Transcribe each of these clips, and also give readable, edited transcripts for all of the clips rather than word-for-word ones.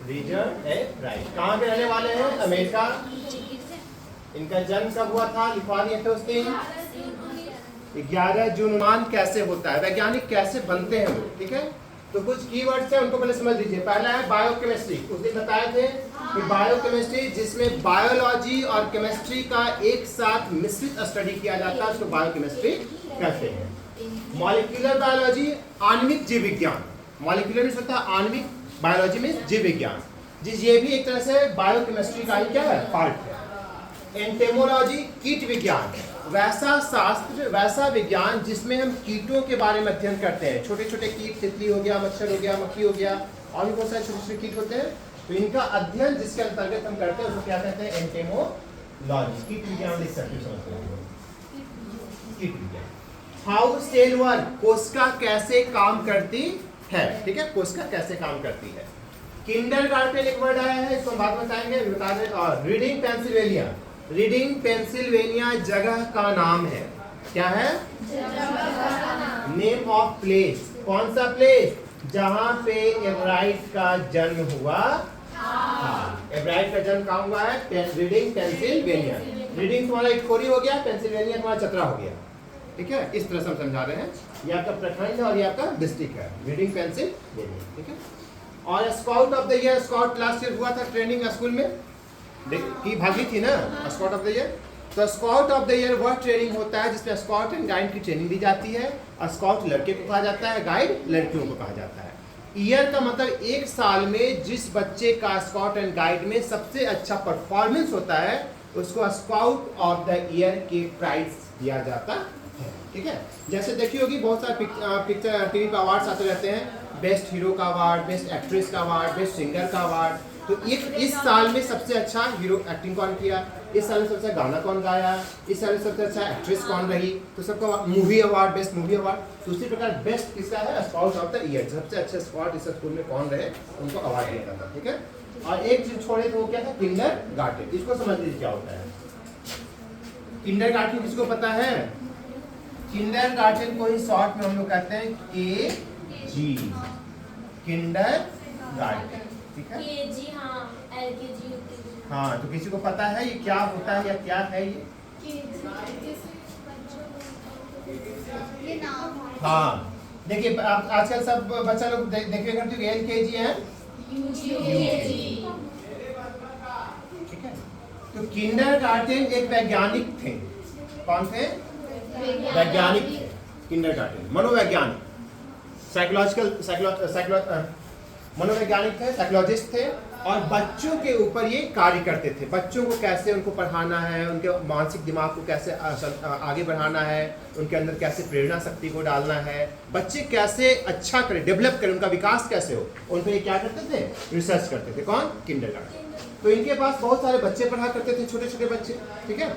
Richard A right कहाँ के रहने वाले हैं? अमेरिका। इनका जन्म कब हुआ था? लिखवा दिए थे उस दिन 11 जून। अनुमान कैसे होता है? वैज्ञानिक कैसे बनते हैं वो? ठीक है, तो कुछ कीवर्ड्स हैं उनको पहले समझ लीजिए। पहला है बायोकेमिस्ट्री। उस दिन बताए थे कि बायोकेमिस्ट्री जिसमें बायोलॉजी और केमिस्ट्री का एक साथ मिश्रित स्टडी किया जाता है उसको बायोकेमिस्ट्री कहते हैं। मॉलिक्यूलर बायोलॉजी आणविक जीव विज्ञान। मॉलिक्यूलर में होता है आणविक, बायोलॉजी में जीव विज्ञान, जिस ये भी एक तरह से बायोकेमिस्ट्री का ही क्या है? पार्ट है। एंटेमोलॉजी कीट विज्ञान, वैसा शास्त्र, वैसा विज्ञान जिसमें हम कीटों के बारे में अध्ययन करते हैं। छोटे छोटे कीट, तितली हो गया, मच्छर हो गया, मक्खी हो गया, और भी बहुत सारे छोटे छोटे कीट होते हैं, तो इनका अध्ययन जिसके अंतर्गत हम करते हैं उसको क्या कहते हैं? एंटेमोलॉजी। कीट विज्ञान लिख सकते हैं, कीट विज्ञान। हाउ सेल वर्क, कोशिका कैसे काम करती है। ठीक है, कोशिका कैसे काम करती है। किंडरगार्टन एक वर्ड आया है, इसको हम बाद में बताएंगे, बता दें। और रीडिंग पेंसिल्वेनिया, रीडिंग पेंसिल्वेनिया जगह का नाम है। क्या है? Name of place. कौन सा प्लेस? जहां पे एवराइट का जन्म हुआ था। एवराइट का जन्म कहाँ हुआ है? Reading Pennsylvania. रीडिंग तुम्हारा इटखोरी हो गया, पेंसिल्वेनिया तुम्हारा चतरा हो गया। ठीक है, इस तरह से हम समझा रहे हैं। ये आपका प्रखंड है और ये आपका डिस्ट्रिक्ट है, रीडिंग पेंसिल्वेनिया। ठीक है, और scout of the year, scout last year हुआ था ट्रेनिंग स्कूल में की भागी थी ना, स्काउट ऑफ द ईयर। तो स्काउट ऑफ द ईयर वह ट्रेनिंग होता है जिसमें स्काउट एंड गाइड की ट्रेनिंग दी जाती है। स्काउट लड़के को कहा जाता है, गाइड लड़कियों को कहा जाता है। ईयर का मतलब एक साल में जिस बच्चे का स्काउट एंड गाइड में सबसे अच्छा परफॉर्मेंस होता है उसको स्काउट ऑफ द ईयर के प्राइज दिया जाता है। ठीक है, जैसे देखी होगी बहुत सारे पिक्चर टीवी पे अवार्ड्स आते रहते हैं, बेस्ट हीरो का अवार्ड, बेस्ट एक्ट्रेस का अवार्ड, बेस्ट सिंगर का अवार्ड। तो इस साल में सबसे अच्छा हीरो एक्टिंग कौन किया, इस साल में सबसे अच्छा गाना कौन गाया, इस साल में सबसे अच्छा एक्ट्रेस कौन रही, तो सबको movie award, best movie award. तो उसी प्रकार बेस्ट किसका है? स्काउट ऑफ द ईयर, सबसे अच्छे स्काउट इस स्कूल में कौन रहे उनको अवार्ड दिया जाता था। ठीक है, और एक चीज छोड़े तो वो क्या था? किंडरगार्टन। इसको समझ लीजिए क्या होता है किंडरगार्टन। किसको पता है? किंडरगार्टन को ही शॉर्ट में हम लोग कहते हैं KG, किंडरगार्टन। ठीक है, KG, हाँ, LKG, हाँ, तो किसी को पता है ये क्या होता है या क्या है ये? हाँ, देखिए आजकल सब बच्चा लोग देखिए करते हैं LKG है, UKG। ठीक है, तो किंडरगार्टन एक वैज्ञानिक थे। कौन थे? वैज्ञानिक थे। किंडरगार्टन मनोवैज्ञानिक, मनोवैज्ञानिक थे, साइकोलॉजिस्ट थे, और बच्चों के ऊपर ये कार्य करते थे। बच्चों को कैसे उनको पढ़ाना है, उनके मानसिक दिमाग को कैसे आगे बढ़ाना है, उनके अंदर कैसे प्रेरणा शक्ति को डालना है, बच्चे कैसे अच्छा करें, डेवलप करें, उनका विकास कैसे हो, उन पर ये क्या करते थे? रिसर्च करते थे। कौन? किंडरगार्टन। तो इनके पास बहुत सारे बच्चे पढ़ा करते थे, छोटे छोटे बच्चे। ठीक है,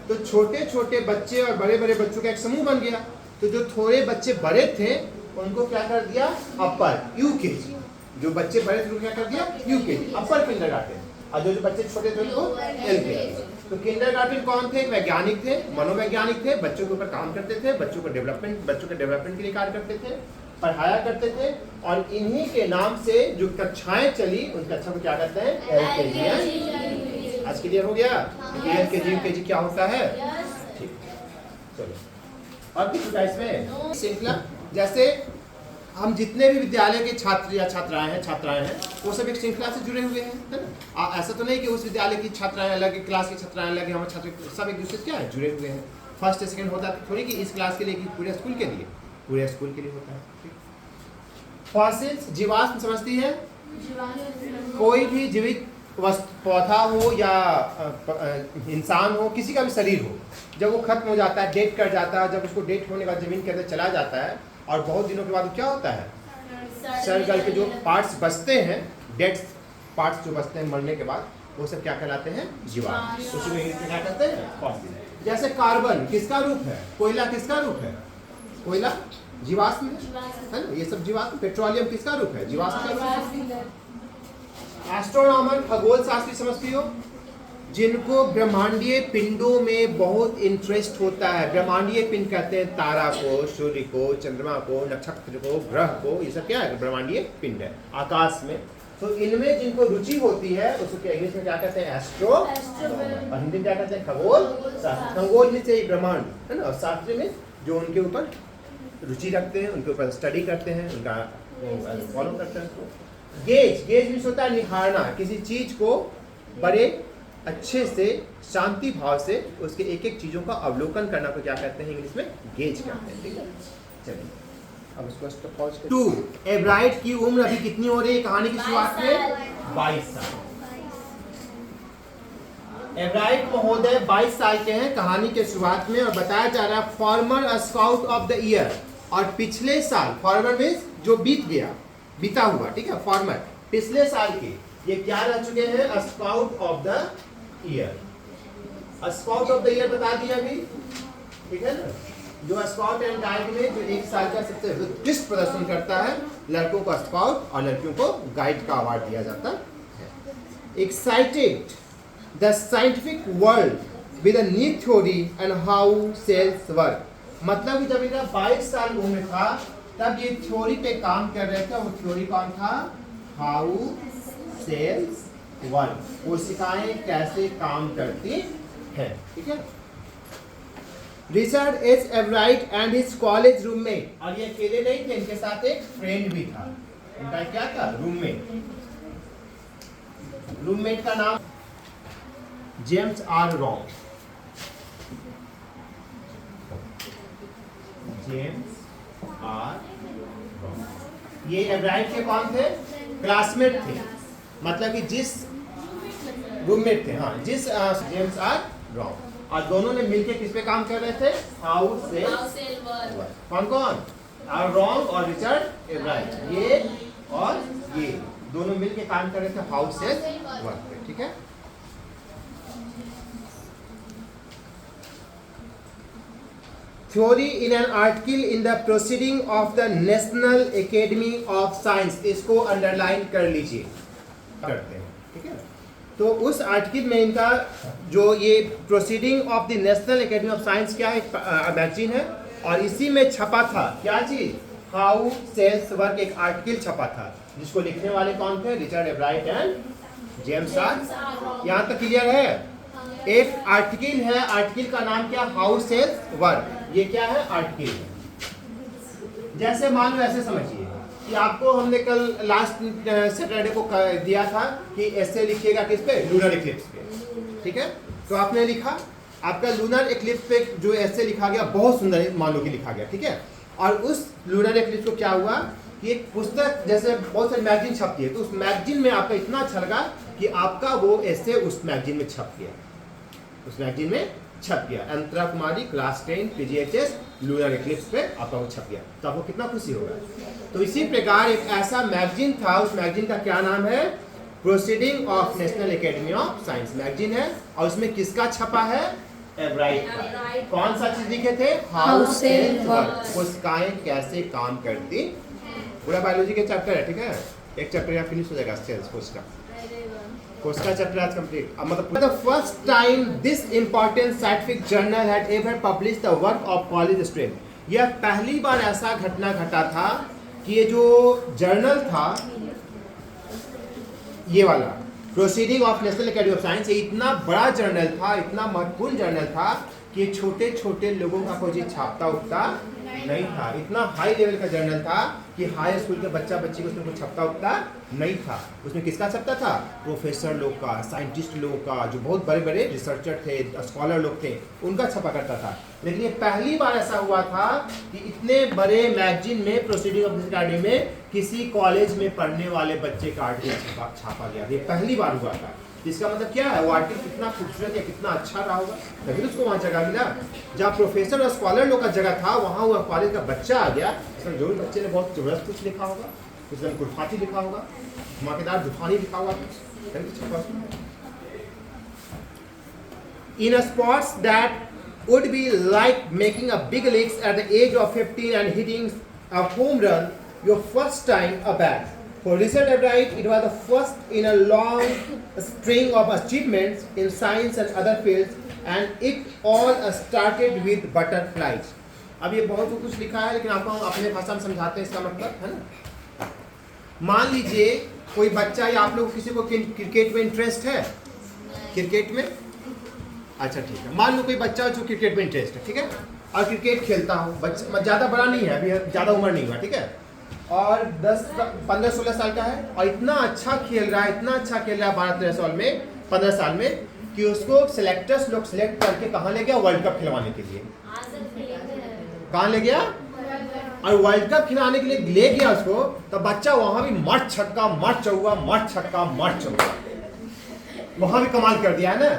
तो छोटे छोटे बच्चे और बड़े बड़े बच्चों का एक समूह बन गया। तो जो थोड़े बच्चे बड़े थे उनको क्या कर दिया? अपर, UKG। जो बच्चे बड़े थे उनको क्या कर दिया? UKG, अपर किंडरगार्टन। और जो बच्चे छोटे थे उनको LKG। तो किंडरगार्टन कौन थे? वैज्ञानिक थे, मनोवैज्ञानिक थे, बच्चों के ऊपर काम करते थे, बच्चों के डेवलपमेंट के लिए कार्य करते थे, पढ़ाया करते थे। और इन्हीं के नाम से जो कक्षाएं चली उन कक्षा को क्या कहते हैं? LKG। आज क्लियर हो गया LKG UKG क्या होता है? ठीक, चलो और कुछ होता है इसमें श्रृंखला। जैसे हम जितने भी विद्यालय के छात्र या छात्राएं हैं वो सब एक श्रृंखला से जुड़े हुए हैं, है ना? ऐसा तो नहीं कि उस विद्यालय की छात्राएं अलग, क्लास की छात्राएं अलग, हमारे छात्र सब एक दूसरे से क्या है? जुड़े हुए हैं। फर्स्ट सेकंड होता है थोड़ी कि इस क्लास के लिए कि पूरे स्कूल के लिए, पूरे स्कूल के लिए होता है। फॉसिल्स, जीवाश्म समझती है? कोई भी जीवित पौधा हो या इंसान हो, किसी का भी शरीर हो, जब वो खत्म हो जाता है, डेट कर जाता है, जब उसको डेट होने के बाद जमीन के अंदर चला जाता है और बहुत दिनों के बाद क्या होता है? सड़ गल के जो पार्ट्स बचते हैं, डेड पार्ट्स जो बचते हैं मरने के बाद, वो सब क्या कहलाते हैं? जीवाश्म। उसी में क्या कहते हैं? फॉसिल। जैसे कार्बन किसका रूप है? कोयला किसका रूप है? कोयला जीवाश्म है ना, ये सब जीवाश्म। पेट्रोलियम किसका रूप है? जीवाश्म का रूप है। एस्ट्रोनॉमर, खगोल शास्त्री समझती हो? जिनको ब्रह्मांडीय पिंडों में बहुत इंटरेस्ट होता है। ब्रह्मांडीय पिंड कहते हैं तारा को, सूर्य को, चंद्रमा को, नक्षत्र को, ग्रह को, ये सब क्या है? ब्रह्मांडीय पिंड है आकाश में। तो इनमें जिनको रुचि होती है उसको इंग्लिश में क्या कहते हैं? एस्ट्रो। और हिंदी में क्या कहते हैं? खगोल शास्त्र। खगोल में से ब्रह्मांड है ना, और शास्त्र में जो उनके ऊपर रुचि रखते हैं, उनके ऊपर स्टडी करते हैं, उनका फॉलो करते हैं। गेज, गेज मीन्स होता है निहारना, किसी चीज को बड़े अच्छे से शांति भाव से उसके एक एक चीजों का अवलोकन करना को क्या कहते हैं? इंग्लिश में गेज कहते हैं। ठीक है, चलिए अब उसको पॉज करें। 2 एब्राइट की उम्र अभी कितनी हो रही है कहानी की शुरुआत में? 22 साल। एब्राइट महोदय 22 साल के हैं कहानी के शुरुआत में, और बताया जा रहा है farmer scout of the year, और पिछले साल, फॉर्मर मीन्स जो बीत गया, बीता हुआ, ठीक है, फॉर्मर पिछले साल के ये क्या रह चुके हैं? Scout of the year. Scout of the year बता दिया अभी, ठीक है ना, जो स्काउट एंड गाइड में जो एक साल का सबसे उत्कृष्ट प्रदर्शन करता है, लड़कों को स्काउट और लड़कियों को गाइड का अवार्ड दिया जाता है। Excited the scientific world with a new theory and how sales work, मतलब कि जब इनका 22 साल उम्र था तब ये थ्योरी पे काम कर रहे थे। वो थ्योरी कौन था? हाउ सेल्स वर्क, कोशिकाएं कैसे काम करती हैं। ठीक है, Richard H Everite and his college roommate, और ये अकेले नहीं थे, इनके साथ एक फ्रेंड भी था। इनका क्या था? रूममेट। रूममेट का नाम James R Wrong. James R Wrong, ये एवराइट के कौन थे? क्लासमेट थे, मतलब कि जिस रूममेट थे, हाँ, जिस जेम्स आर रॉन्ग, और दोनों ने मिलकर किस पे काम कर रहे थे? How cell work. कौन कौन? आर रॉन्ग और रिचर्ड एवराइट, ये और ये दोनों मिलकर काम कर रहे थे हाउ सेल वर्क पे। ठीक है, theory in an article in the proceeding of the national academy of science, इसको अंडरलाइन कर लीजिए, करते हैं। ठीक है, तो उस आर्टिकल में इनका जो ये proceeding of the national academy of science क्या है, मैगजीन है, और इसी में छपा था क्या चीज? हाउ सेल्स वर्क, एक आर्टिकल छपा था जिसको लिखने वाले कौन थे? Richard Everite and James R. यहाँ तक क्लियर है? एक आर्टिकल है, आर्टिकल का नाम क्या? How sales work. ये क्या है? आर्टिकल। जैसे मान लो ऐसे समझिए कि आपको हमने कल लास्ट सैटरडे को दिया था कि ऐसे लिखिएगा किस पे? लूनर इक्लिप्स पे। ठीक है, तो आपने लिखा, आपका लूनर इक्लिप्स पे जो ऐसे लिखा गया बहुत सुंदर मान लो कि लिखा गया। ठीक है, और उस लूनर इक्लिप्स को क्या हुआ कि एक पुस्तक जैसे बहुत सारी मैगजीन छपती है, तो उस मैगजीन में आपका इतना अच्छा लगा कि आपका वो ऐसे उस मैगजीन में छप गया, उस मैगजीन में छप गया। अंतरा कुमारी क्लास 10 PGHS लूनर इक्लिप्स पे आपका वो छप गया, तो आपको कितना खुशी होगा। तो इसी प्रकार एक ऐसा मैगजीन था, उस मैगजीन का क्या नाम है? Proceeding of national academy of science magazine है, और उसमें किसका छपा है? एवराइट का। कौन सा चीज लिखे थे? हाउ सेल्स वर्क, कोशिकाएं कैसे काम करती। पूरा बायोलॉजी के चैप्टर है। ठीक है, एक चैप्टर यहाँ फिनिश हो जाएगा सेल्स कोशिका, कोशिका चैप्टर आज कंप्लीट। मतलब the first time this important scientific journal had ever published the work of college student, यह पहली बार ऐसा घटना घटा था कि ये जो जर्नल था, ये वाला proceeding of national academy of science, ये इतना बड़ा जर्नल था, इतना महत्वपूर्ण जर्नल था कि छोटे छोटे लोगों का कोई छापता उठता नहीं था। इतना हाई लेवल का जर्नल था कि हाई स्कूल के बच्चा बच्ची को उसमें कुछ छपता उठता नहीं था। उसमें किसका छपता था? प्रोफेसर लोग का, साइंटिस्ट लोगों का, जो बहुत बड़े बड़े रिसर्चर थे, स्कॉलर लोग थे, उनका छपा करता था। लेकिन ये पहली बार ऐसा हुआ था कि इतने बड़े मैगजीन में, प्रोसीडिंग ऑफ दिस एकेडमी में, किसी कॉलेज में पढ़ने वाले बच्चे का आर्टिकल छापा गया। ये पहली बार हुआ था। इसका मतलब क्या है? वो आर्टिकल कितना खूबसूरत या कितना अच्छा रहा होगा, तभी उसको वहाँ जगह मिला। जहाँ प्रोफेसर और स्कॉलर लोग का जगह था, वहाँ वो कॉलेज का बच्चा आ गया। इसमें जो भी बच्चे ने बहुत जबरदस्त कुछ लिखा होगा, कुछ कुर्फाती लिखा होगा, धमाकेदार जुफानी लिखा होगा, in spots that would be like making a big leagues at the age of 15 and hitting a home run your first time a bat. For Richard Albright, it was the first in a long string of achievements in science and other fields, and it all started with butterflies. अब ये बहुत कुछ लिखा है, लेकिन आपको हम अपने भाषा में समझाते हैं इसका मतलब, है ना। मान लीजिए कोई बच्चा या आप लोग किसी को क्रिकेट में इंटरेस्ट है, क्रिकेट में, अच्छा ठीक है, मान लो कोई बच्चा जो क्रिकेट में इंटरेस्ट है, ठीक है, और क्रिकेट खेलता हो, बच्चा ज़्यादा बड़ा नहीं है, अभी ज़्यादा उम्र नहीं हुआ, ठीक है, और 15-16 साल का है और इतना अच्छा खेल रहा है, इतना अच्छा खेल रहा है 12-13 साल में, 15 साल में, कि उसको सेलेक्टर्स लोग सेलेक्ट करके कहाँ ले गया, वर्ल्ड कप खिलवाने के लिए। कहाँ ले गया, और वर्ल्ड कप खिलाने के लिए ले गया उसको, तो बच्चा वहां भी मार छक्का मार चौका मार छक्का मार चौका, वहां भी कमाल कर दिया है ना।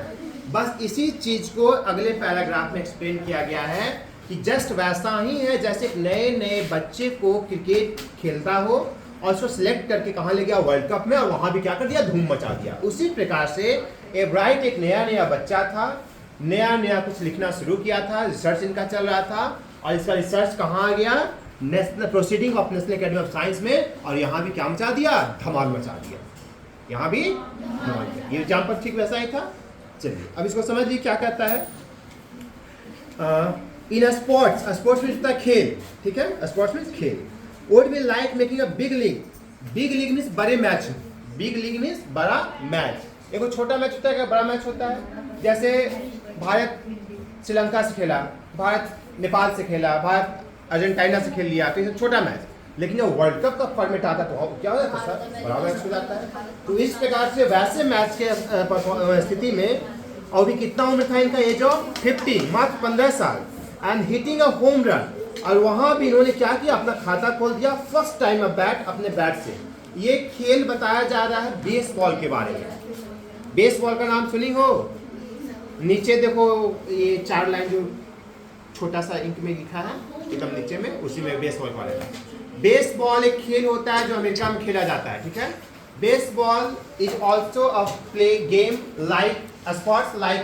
बस इसी चीज को अगले पैराग्राफ में एक्सप्लेन किया गया है कि जस्ट वैसा ही है जैसे एक नए नए बच्चे को क्रिकेट खेलता हो और उसको सिलेक्ट करके कहाँ ले गया, वर्ल्ड कप में, और वहां भी क्या कर दिया, धूम मचा दिया। उसी प्रकार से एब्राइट एक नया नया बच्चा था, नया नया कुछ लिखना शुरू किया था, रिसर्च इनका चल रहा था, और इसका रिसर्च कहाँ आ गया, national proceeding of national academy of science में, और यहाँ भी क्या मचा दिया, धमाल मचा दिया, यहाँ भी धमाल किया। ये एग्जाम्पल ठीक वैसा ही था। चलिए अब इसको समझ लीजिए क्या कहता है। इन स्पोर्ट्स, स्पोर्ट्स मीन्स होता है खेल, ठीक है, स्पोर्ट्स मीन्स खेल। Would be like making a big league, big league means बड़े मैच, बिग लीग मीन्स बड़ा मैच। एक छोटा मैच होता है, क्या बड़ा मैच होता है, जैसे भारत श्रीलंका से खेला, भारत नेपाल से खेला, भारत अर्जेंटीना से खेल लिया, तो ये छोटा मैच। लेकिन जब वर्ल्ड कप का फॉर्मेट आता है तो क्या हो जाता है सर, बड़ा मैच हो जाता है। तो इस प्रकार से वैसे मैच के स्थिति में, और भी कितना उम्र था इनका, एज ऑफ 50, मात्र 15 साल, and hitting a home run, और वहाँ भी इन्होंने क्या किया, अपना खाता खोल दिया, फर्स्ट टाइम अ बैट, अपने बैट से। ये खेल बताया जा रहा है बेसबॉल के बारे में। बेसबॉल का नाम सुनी हो, नीचे देखो ये 4 लाइन जो छोटा सा इंक में लिखा है एकदम नीचे में, उसी में बेसबॉल पड़ेगा। बेसबॉल एक खेल होता है जो अमेरिका में खेला जाता है, ठीक है। Baseball is also a play game like sports like